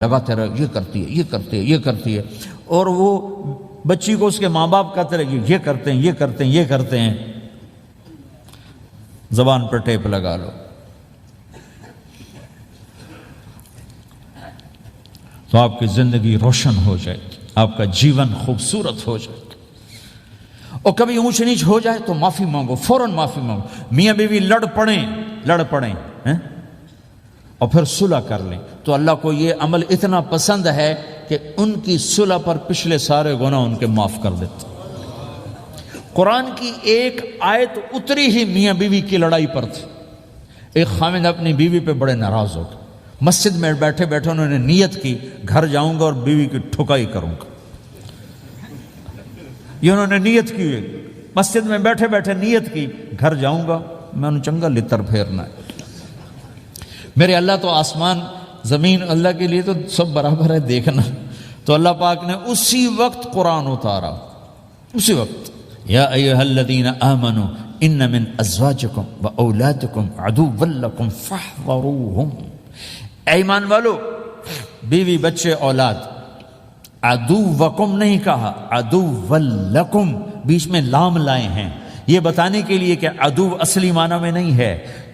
لگاتے رہے، یہ کرتی ہے، یہ کرتی ہے، یہ کرتی ہے، اور وہ بچی کو اس کے ماں باپ کہتے رہے یہ کرتے ہیں، یہ کرتے ہیں، یہ کرتے ہیں، زبان پر ٹیپ لگا لو، تو آپ کی زندگی روشن ہو جائے، آپ کا جیون خوبصورت ہو جائے۔ اور کبھی اونچ نیچ ہو جائے تو معافی مانگو، فوراً معافی مانگو۔ میاں بیوی لڑ پڑیں اور پھر صلح کر لیں، تو اللہ کو یہ عمل اتنا پسند ہے کہ ان کی صلح پر پچھلے سارے گناہ ان کے معاف کر دیتے۔ قرآن کی ایک آیت اتری ہی میاں بیوی کی لڑائی پر تھی۔ ایک خاوند اپنی بیوی پہ بڑے ناراض ہو گئے، مسجد میں بیٹھے بیٹھے انہوں نے نیت کی گھر جاؤں گا اور بیوی کی ٹھکائی کروں گا۔ یہ انہوں نے نیت کی، مسجد میں بیٹھے بیٹھے نیت کی گھر جاؤں گا، میں انہوں چنگا لتر پھیرنا ہے۔ میرے اللہ تو آسمان زمین اللہ کے لیے تو سب برابر ہے دیکھنا، تو اللہ پاک نے اسی وقت قرآن اتارا، اسی وقت، یا ایھا الذین آمنوا ان من ازواجکم و اولادکم عدوا لکم فاحذروہم۔ اے ایمان والو، بیوی بچے اولاد، عدوکم نہیں کہا، عدو لکم، بیچ میں لام لائے ہیں، یہ بتانے کے لیے کہ عدو اصلی معنی میں نہیں ہے،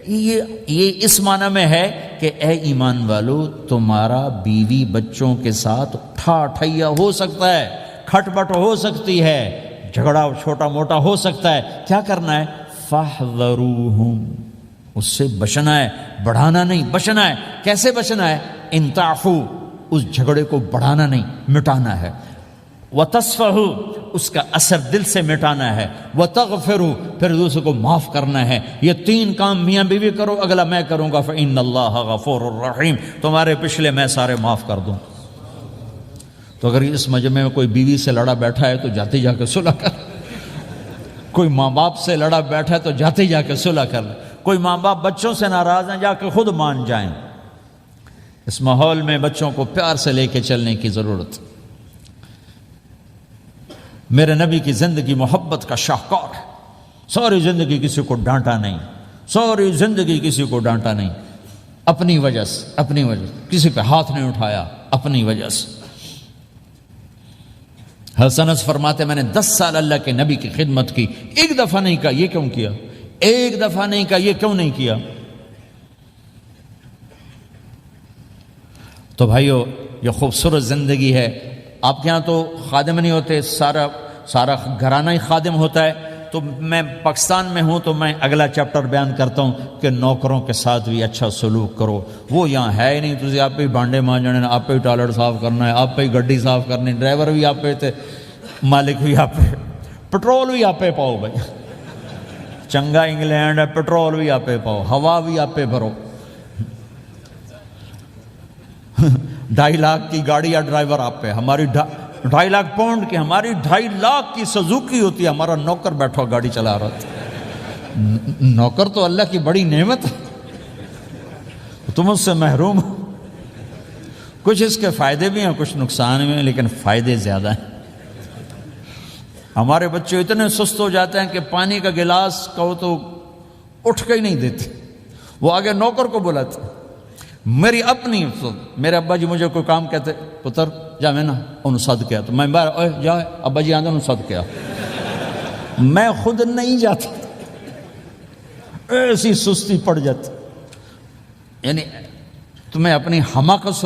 یہ اس معنی میں ہے کہ اے ایمان والو، تمہارا بیوی بچوں کے ساتھ ٹھائیا ہو سکتا ہے، کھٹ بٹ ہو سکتی ہے، جھگڑا چھوٹا موٹا ہو سکتا ہے، کیا کرنا ہے؟ فاحذروہم، اس سے بچنا ہے، بڑھانا نہیں، بچنا ہے۔ کیسے بچنا ہے؟ ان تعفو، اس جھگڑے کو بڑھانا نہیں، مٹانا ہے، وتصفحوا، اس کا اثر دل سے مٹانا ہے، وتغفروا، پھر دوسرے کو معاف کرنا ہے۔ یہ تین کام میاں بیوی کرو، اگلا میں کروں گا، فإن اللہ غفور الرحیم، تمہارے پچھلے میں سارے معاف کر دوں۔ تو اگر اس مجمع میں کوئی بیوی سے لڑا بیٹھا ہے تو جاتے جا کے صلح کر، کوئی ماں باپ سے لڑا بیٹھا ہے تو جاتے جا کے صلح کر لے، کوئی ماں باپ بچوں سے ناراض ہیں جا کے خود مان جائیں۔ اس ماحول میں بچوں کو پیار سے لے کے چلنے کی ضرورت۔ میرے نبی کی زندگی محبت کا شاہکار ہے، ساری زندگی کسی کو ڈانٹا نہیں، ساری زندگی کسی کو ڈانٹا نہیں، اپنی وجہ سے، کسی پہ ہاتھ نہیں اٹھایا، اپنی وجہ سے۔ حسن انس فرماتے میں نے 10 سال اللہ کے نبی کی خدمت کی، ایک دفعہ نہیں کہا یہ کیوں کیا، ایک دفعہ نہیں کہا یہ کیوں نہیں کیا۔ تو بھائیو، یہ خوبصورت زندگی ہے۔ آپ کے ہاں تو خادم نہیں ہوتے، سارا گھرانہ ہی خادم ہوتا ہے۔ تو میں پاکستان میں ہوں تو میں اگلا چیپٹر بیان کرتا ہوں کہ نوکروں کے ساتھ بھی اچھا سلوک کرو۔ وہ یہاں ہے ہی نہیں، تو آپ پہ ہی بانڈے مانجنے، آپ پہ ہی ٹوائلٹ صاف کرنا ہے، آپ پہ ہی گڈی صاف کرنی، ڈرائیور بھی آپ پہ تھے، مالک بھی آپ پہ، پٹرول بھی آپ پہ پاؤ بھائی، چنگا انگلینڈ ہے، پٹرول بھی آپ پہ پاؤ، ہوا بھی آپ پہ بھرو۔ 2.5 لاکھ کی گاڑی یا ڈرائیور آپ پہ، ہماری 2.5 لاکھ پاؤنڈ کی، ہماری 2.5 لاکھ کی سزوکی ہوتی ہے، ہمارا نوکر بیٹھا گاڑی چلا رہا تھا۔ نوکر تو اللہ کی بڑی نعمت ہے، تم اس سے محروم ہو۔ کچھ اس کے فائدے بھی ہیں، کچھ نقصان بھی ہیں، لیکن فائدے زیادہ ہیں۔ ہمارے بچے اتنے سست ہو جاتے ہیں کہ پانی کا گلاس کہو تو اٹھ کے ہی نہیں دیتے، وہ آگے نوکر کو بلاتے۔ میری اپنی، میرے ابا جی مجھے کوئی کام کہتے، پتر جا میں نا انہوں صد کیا، تو میں باہر جا ابا جی آدھے انہوں صد کیا، میں خود نہیں جاتا، ایسی سستی پڑ جاتی۔ یعنی تمہیں اپنی حماقت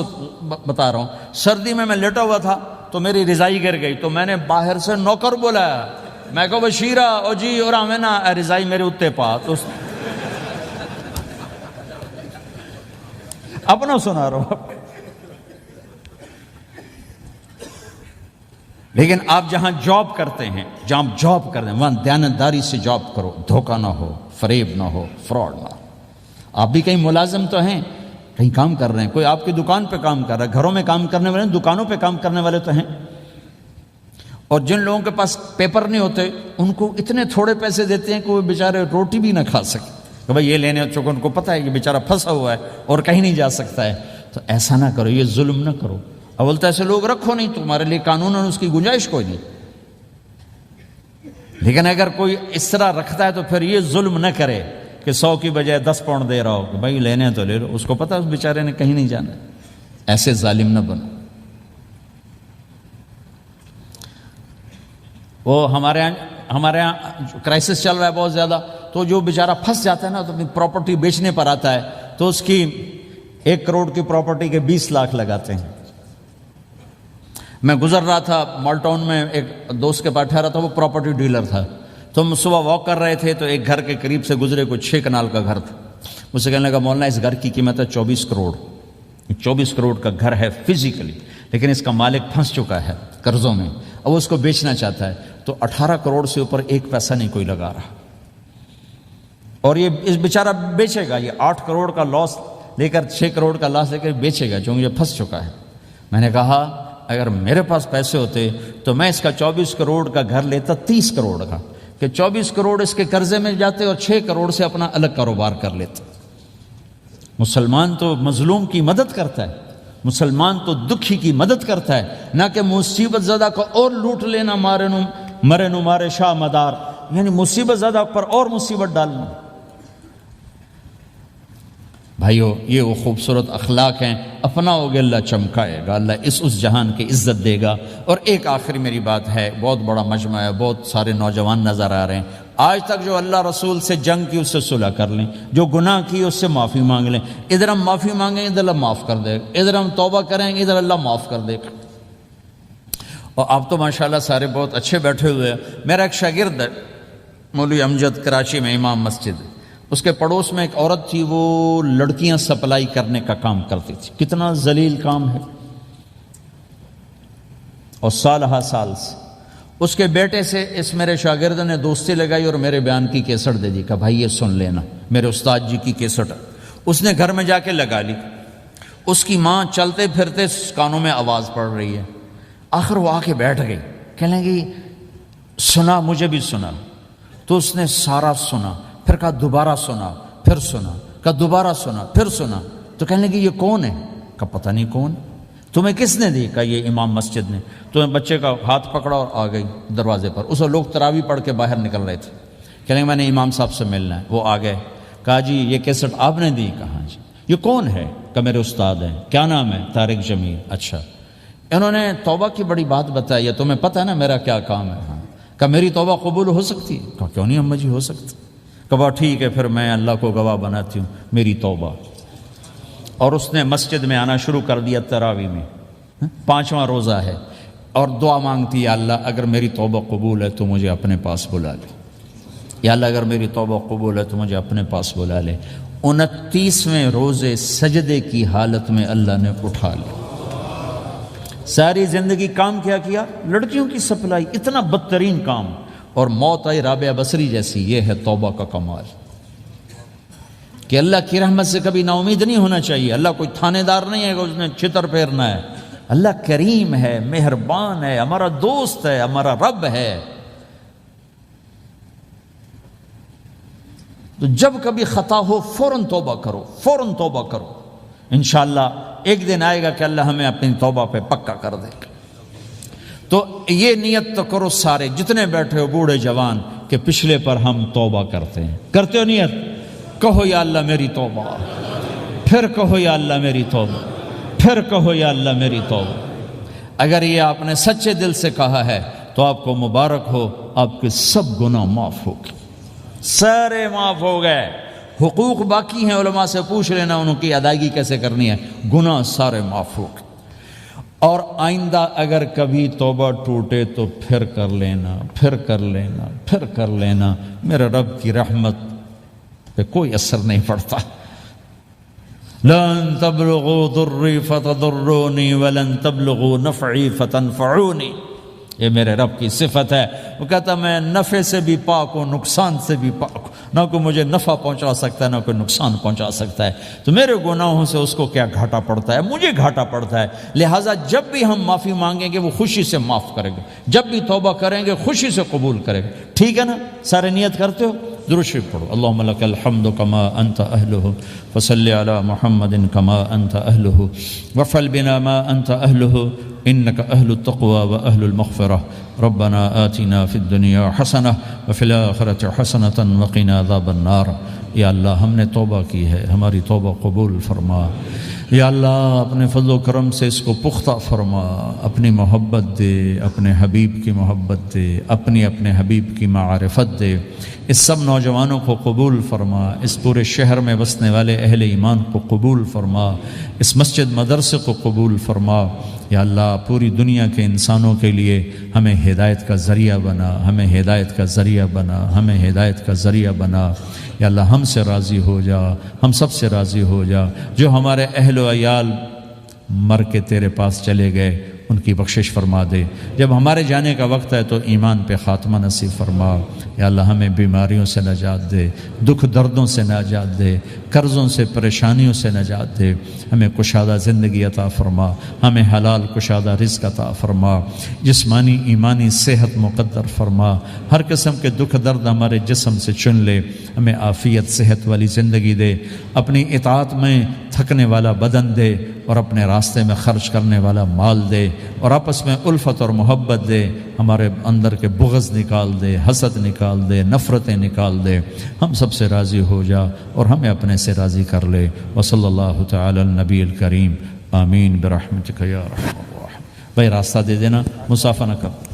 بتا رہا ہوں۔ سردی میں لیٹا ہوا تھا تو میری رضائی گر گئی، تو میں نے باہر سے نوکر بولایا، میں کہو بشیرہ او جی اور ہمیں نا رضائی میرے اتے پا، تو اپنا سنا رہا ہوں۔ لیکن آپ جہاں جاب کرتے ہیں، وہاں دیانتداری سے جاب کرو، دھوکہ نہ ہو، فریب نہ ہو، فراڈ نہ ہو۔ آپ بھی کہیں ملازم تو ہیں، کہیں کام کر رہے ہیں، کوئی آپ کی دکان پہ کام کر رہا ہے، گھروں میں کام کرنے والے، دکانوں پہ کام کرنے والے تو ہیں۔ اور جن لوگوں کے پاس پیپر نہیں ہوتے، ان کو اتنے تھوڑے پیسے دیتے ہیں کہ وہ بیچارے روٹی بھی نہ کھا سکے، کہ بھائی یہ لینے، چونکہ ان کو پتہ ہے کہ بیچارہ پھنسا ہوا ہے اور کہیں نہیں جا سکتا ہے۔ تو ایسا نہ کرو، یہ ظلم نہ کرو۔ اول تو ایسے لوگ رکھو نہیں، تمہارے لیے قانون اس کی گنجائش کوئی نہیں۔ لیکن اگر کوئی اس طرح رکھتا ہے تو پھر یہ ظلم نہ کرے کہ 100 کی بجائے 10 پاؤنڈ دے رہا ہو، کہ بھائی لینے تو لے لو، اس کو پتہ ہے اس بیچارے نے کہیں نہیں جانا۔ ایسے ظالم نہ بنو۔ وہ ہمارے یہاں کرائسس چل رہا ہے بہت زیادہ، تو جو بیچارہ پھنس جاتا ہے نا، تو اپنی پراپرٹی بیچنے پر آتا ہے تو اس کی 1 کروڑ کی پراپرٹی کے 20 لاکھ لگاتے ہیں۔ میں گزر رہا تھا مال ٹاؤن میں، ایک دوست کے پاس ٹھہرا تھا، وہ پراپرٹی ڈیلر تھا۔ تو ہم صبح واک کر رہے تھے تو ایک گھر کے قریب سے گزرے، کوئی 6 کنال کا گھر تھا۔ مجھ سے کہنے لگا مولانا اس گھر کی قیمت ہے 24 کروڑ۔ 24 کروڑ کا گھر ہے فزیکلی، لیکن اس کا مالک پھنس چکا ہے قرضوں میں، اب وہ اس کو بیچنا چاہتا ہے، تو 18 کروڑ سے اوپر 1 پیسہ نہیں کوئی لگا رہا، اور یہ اس بیچارہ بیچے گا، یہ 8 کروڑ کا لاس لے کر 6 کروڑ کا لاس لے کر بیچے گا، چونکہ یہ پھنس چکا ہے۔ میں نے کہا اگر میرے پاس پیسے ہوتے تو میں اس کا 24 کروڑ کا گھر لیتا 30 کروڑ کا، کہ 24 کروڑ اس کے قرضے میں جاتے اور 6 کروڑ سے اپنا الگ کاروبار کر لیتے۔ مسلمان تو مظلوم کی مدد کرتا ہے، مسلمان تو دکھی کی مدد کرتا ہے، نہ کہ مصیبت زدہ کو اور لوٹ لینا، مرے نو مارے شاہ مدار، یعنی مصیبت زدہ پر اور مصیبت ڈالنا۔ بھائیو، یہ وہ خوبصورت اخلاق ہیں، اپناؤ گے اللہ چمکائے گا، اللہ اس جہان کی عزت دے گا۔ اور ایک آخری میری بات ہے، بہت بڑا مجمع ہے، بہت سارے نوجوان نظر آ رہے ہیں، آج تک جو اللہ رسول سے جنگ کی اس سے صلح کر لیں، جو گناہ کی اس سے معافی مانگ لیں۔ ادھر ہم معافی مانگیں ادھر اللہ معاف کر دے گا، ادھر ہم توبہ کریں گے ادھر اللہ معاف کر دے گا۔ اور آپ تو ماشاءاللہ سارے بہت اچھے بیٹھے ہوئے ہیں۔ میرا ایک شاگرد ہے مولوی امجد، کراچی میں امام مسجد، اس کے پڑوس میں ایک عورت تھی، وہ لڑکیاں سپلائی کرنے کا کام کرتی تھی۔ کتنا ذلیل کام ہے، اور سال ہا سال سے اس کے بیٹے سے اس میرے شاگرد نے دوستی لگائی اور میرے بیان کی کیسٹ دے دی، کہ بھائی یہ سن لینا، میرے استاد جی کی کیسٹ ہے۔ اس نے گھر میں جا کے لگا لی، اس کی ماں چلتے پھرتے کانوں میں آواز پڑ رہی ہے، آخر وہ آ کے بیٹھ گئی، کہنے لگی سنا، مجھے بھی سنا۔ تو اس نے سارا سنا، پھر کہا دوبارہ سنا، پھر سنا، کہا دوبارہ سنا، پھر سنا۔ تو کہنے لگی یہ کون ہے؟ کہا پتہ نہیں کون۔ تمہیں کس نے دی؟ کہا یہ امام مسجد نے۔ تو بچے کا ہاتھ پکڑا اور آ گئی دروازے پر، اس وقت لوگ تراویح پڑھ کے باہر نکل رہے تھے، کہنے میں نے امام صاحب سے ملنا ہے۔ وہ آ گئے، کہا جی یہ کیسٹ آپ نے دی؟ کہا جی۔ یہ کون ہے؟ کہا میرے استاد ہیں۔ کیا نام ہے؟ طارق جمیل۔ اچھا، انہوں نے توبہ کی بڑی بات بتائی ہے، تمہیں پتہ ہے نا میرا کیا کام ہے؟ ہاں۔ کہا میری توبہ قبول ہو سکتی ہے؟ کہا کیوں نہیں اماں جی، ہو سکتی۔ کہا ٹھیک ہے، پھر میں اللہ کو گواہ بناتی ہوں، میری توبہ۔ اور اس نے مسجد میں آنا شروع کر دیا تراویح میں، 5واں روزہ ہے، اور دعا مانگتی ہے اللہ اگر میری توبہ قبول ہے تو مجھے اپنے پاس بلا لے، یا اللہ اگر میری توبہ قبول ہے تو مجھے اپنے پاس بلا لے۔ 29ویں روزے سجدے کی حالت میں اللہ نے اٹھا لیا۔ ساری زندگی کام کیا؟ لڑکیوں کی سپلائی، اتنا بدترین کام، اور موت آئی رابعہ بصری جیسی۔ یہ ہے توبہ کا کمال، کہ اللہ کی رحمت سے کبھی نا امید نہیں ہونا چاہیے۔ اللہ کوئی تھانے دار نہیں ہے کہ اس نے چھتر پھیرنا ہے، اللہ کریم ہے، مہربان ہے، ہمارا دوست ہے، ہمارا رب ہے۔ تو جب کبھی خطا ہو فوراً توبہ کرو، فوراً توبہ کرو، انشاءاللہ ایک دن آئے گا کہ اللہ ہمیں اپنی توبہ پہ پکا کر دے گا۔ تو یہ نیت تو کرو سارے جتنے بیٹھے ہو، بوڑھے جوان، کہ پچھلے پر ہم توبہ کرتے ہیں۔ کرتے ہو نیت؟ کہو یا اللہ میری توبہ، پھر کہو یا اللہ میری توبہ، پھر کہو یا اللہ میری توبہ۔ اگر یہ آپ نے سچے دل سے کہا ہے تو آپ کو مبارک ہو، آپ کے سب گناہ معاف ہو گئے، سارے معاف ہو گئے۔ حقوق باقی ہیں، علماء سے پوچھ لینا ان کی ادائیگی کیسے کرنی ہے، گناہ سارے معاف ہو گئے۔ اور آئندہ اگر کبھی توبہ ٹوٹے تو پھر کر لینا، پھر کر لینا، پھر کر لینا، میرے رب کی رحمت پہ کوئی اثر نہیں پڑتا۔ لن تبلغوا ضری فتضرونی ولن تبلغوا نفعی فتنفعونی، یہ میرے رب کی صفت ہے۔ وہ کہتا میں نفع سے بھی پاک ہوں، نقصان سے بھی پاک ہوں، نہ کوئی مجھے نفع پہنچا سکتا ہے نہ کوئی نقصان پہنچا سکتا ہے۔ تو میرے گناہوں سے اس کو کیا گھاٹا پڑتا ہے؟ مجھے گھاٹا پڑتا ہے۔ لہٰذا جب بھی ہم معافی مانگیں گے وہ خوشی سے معاف کریں گے، جب بھی توبہ کریں گے خوشی سے قبول کریں گے، ٹھیک ہے نا؟ سارے نیت کرتے ہو؟ درود شریف پڑھو۔ اللہم لک الحمد کما انت اہلہ فصلی علی محمد کما انت اہلہ وافعل بنا ما انت اہلہ انک اہل التقوی و اہل المغفرہ ربنا آتنا فی الدنیا حسنہ وفی الآخرۃ حسنۃ وقنا عذاب النار۔ یا اللہ ہم نے توبہ کی ہے، ہماری توبہ قبول فرما۔ یا اللہ اپنے فضل و کرم سے اس کو پختہ فرما، اپنی محبت دے، اپنے حبیب کی محبت دے، اپنے حبیب کی معرفت دے، اس سب نوجوانوں کو قبول فرما، اس پورے شہر میں بسنے والے اہل ایمان کو قبول فرما، اس مسجد مدرسے کو قبول فرما۔ یا اللہ پوری دنیا کے انسانوں کے لیے ہمیں ہدایت کا ذریعہ بنا، ہمیں ہدایت کا ذریعہ بنا، ہمیں ہدایت کا ذریعہ بنا۔ یا اللہ ہم سے راضی ہو جا، ہم سب سے راضی ہو جا۔ جو ہمارے اہل و عیال مر کے تیرے پاس چلے گئے ان کی بخشش فرما دے، جب ہمارے جانے کا وقت ہے تو ایمان پہ خاتمہ نصیب فرما۔ یا اللہ ہمیں بیماریوں سے نجات دے، دکھ دردوں سے نجات دے، قرضوں سے پریشانیوں سے نجات دے، ہمیں کشادہ زندگی عطا فرما، ہمیں حلال کشادہ رزق عطا فرما، جسمانی ایمانی صحت مقدر فرما، ہر قسم کے دکھ درد ہمارے جسم سے چن لے، ہمیں عافیت صحت والی زندگی دے، اپنی اطاعت میں تھکنے والا بدن دے اور اپنے راستے میں خرچ کرنے والا مال دے، اور آپس میں الفت اور محبت دے، ہمارے اندر کے بغض نکال دے، حسد نکال دے، نفرتیں نکال دے، ہم سب سے راضی ہو جا اور ہمیں اپنے سے راضی کر لے۔ وصلی اللہ تعالی النبی الکریم، آمین برحمتک یا ارحم الراحمین۔ بھائی راستہ دے دینا، مسافہ نہ کر۔